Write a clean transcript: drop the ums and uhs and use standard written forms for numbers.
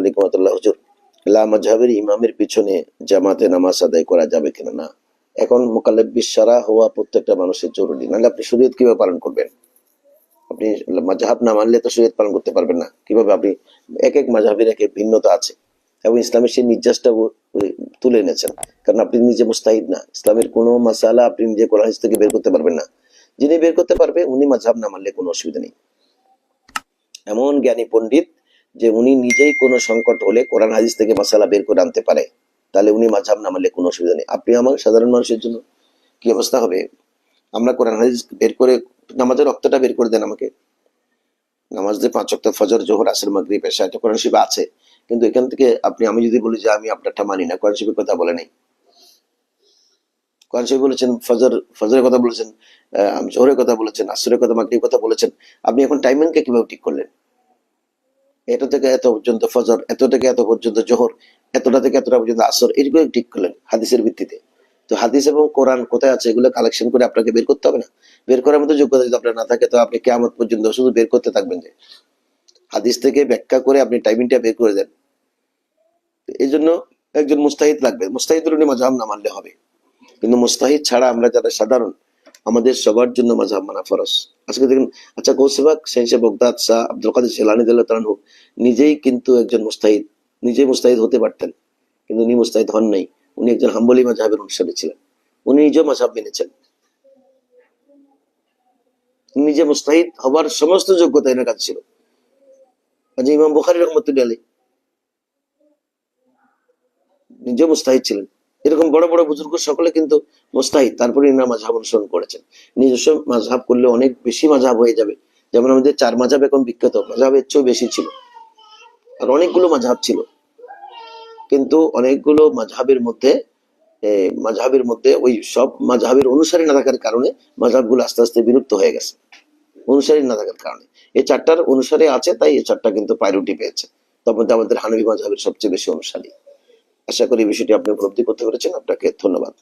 আলাইকুম ওয়া রাহমাতুল্লাহ। হুজুর, লা মাযহাবের ইমামের পিছনে জামাতে নামাজ আদায় করা যাবে কিনা? না, এখন মুকাল্লাফ বিশারা হওয়া প্রত্যেকটা মানুষের জরুরি, নাহলে আপনি শরীয়ত কিভাবে পালন করবেন? আপনি মাযহাব না মানলে তো শরীয়ত পালন করতে পারবেন না। কিভাবে আপনি এক এক মাযহাবের এক এক ভিন্নতা আছে, এবং ইসলামের সেই নির্যাসটা তুলে এনেছেন, কারণ আপনি নিজে মুস্তাহিদ না। ইসলামের কোনো মাসালা আপনি নিজে কোরআন হাদিস থেকে বের করতে পারবেন না। যিনি বের করতে পারবে উনি মাযহাব না মানলে কোনো অসুবিধা নেই। এমন জ্ঞানী পণ্ডিত যে উনি নিজেই কোনো সংকট হলে কোরআন হাদিস থেকে মাসালা বের করে আনতে পারে, তাহলে উনি মাযহাব না মানলে কোনো অসুবিধা নেই। আপনি আমার সাধারণ মানুষের জন্য কি অবস্থা হবে? আমরা কোরআন হাদিস বের করে নামাজের রক্তটা বের করে দেন আমাকে। নামাজ যে 5 ওয়াক্ত ফজর, জোহর, আসর, মাগরিব, এশা, এটা কোরআন শরীফে আছে, কিন্তু এখান থেকে আমি যদি বলি যে আমি আপনারটা মানি না, কোরআন শরীফের কথা বলে নাই। কোরআন শরীফ বলেছেন ফজরের কথা বলেছেন, জোহরের কথা বলেছেন, আসরের কথা, মাগরিবের কথা বলেছেন। আপনি এখন টাইমিংকে কিভাবে ঠিক করলেন? এত থেকে এত পর্যন্ত ফজর, এত থেকে এত পর্যন্ত জোহর, এতটা থেকে এতটা পর্যন্ত আসর, এইগুলো ঠিক করলেন হাদিসের ভিত্তিতে। তো হাদিস এবং কোরআন কোথায় আছে এগুলো কালেকশন করে আপনাকে বের করতে হবে না? বের করার মতো যোগ্যতা যদি আপনার না থাকে, তো আপনি কিয়ামত পর্যন্ত শুধু বের করতে থাকবেন যে হাদিস থেকে ব্যাখ্যা করে আপনি টাইমিংটা বের করে দেন। এই জন্য একজন মুস্তাহিদ লাগবে। মুস্তাহিদের উনি মাযহাব না মানলে হবে, কিন্তু মুস্তাহিদ ছাড়া আমরা যারা সাধারণ, আমাদের সবার জন্য মাযহাব মানা ফরজ। আজকে দেখুন, আচ্ছা গৌসবাক শেখ বগদাদ শাহ আব্দুল কাদের জিলানী রাদিয়াল্লাহু তাআলা আনহু নিজেই কিন্তু একজন মুস্তাহিদ, নিজে মুস্তাহিদ হতে পারতেন, কিন্তু উনি মুস্তাহিদ হন নাই। উনি একজন হাম্বলি মাযহাবের অনুসারী ছিলেন, উনি নিজেও মাযহাব মেনেছেন। নিজে মুস্তাহিদ হবার সমস্ত যোগ্যতা এনার কাছে ছিল। কাজে ইমাম বুখারী রাহমাতুল্লাহি আলাইহি নিজে মুস্তাহিদ ছিলেন। এরকম বড় বড় বুজুর্গ সকলে কিন্তু মুস্তাহিদ, তারপরে ইনারা মাযহাব অনুসরণ করেছেন। নিজস্ব মাযহাব করলে অনেক বেশি মাযহাব হয়ে যাবে। যেমন আমাদের 4 মাযহাব এখন বিখ্যাত, মাযহাবের চেয়েও বেশি ছিল, আর অনেকগুলো মাযহাব ছিল, কিন্তু অনেকগুলো মাযহাবের মধ্যে ওই সব মাযহাবের অনুসারী না থাকার কারণে মাযহাবগুলো আস্তে আস্তে বিলুপ্ত হয়ে গেছে, অনুসারী না থাকার কারণে। এই 4টার অনুসারী আছে, তাই এই 4টা কিন্তু প্রায়োরিটি পেয়েছে। তার মধ্যে আমাদের হানাফি মাযহাবের সবচেয়ে বেশি অনুসারী। আশা করি বিষয়টি আপনি উপলব্ধি করতে পেরেছেন। আপনাকে ধন্যবাদ।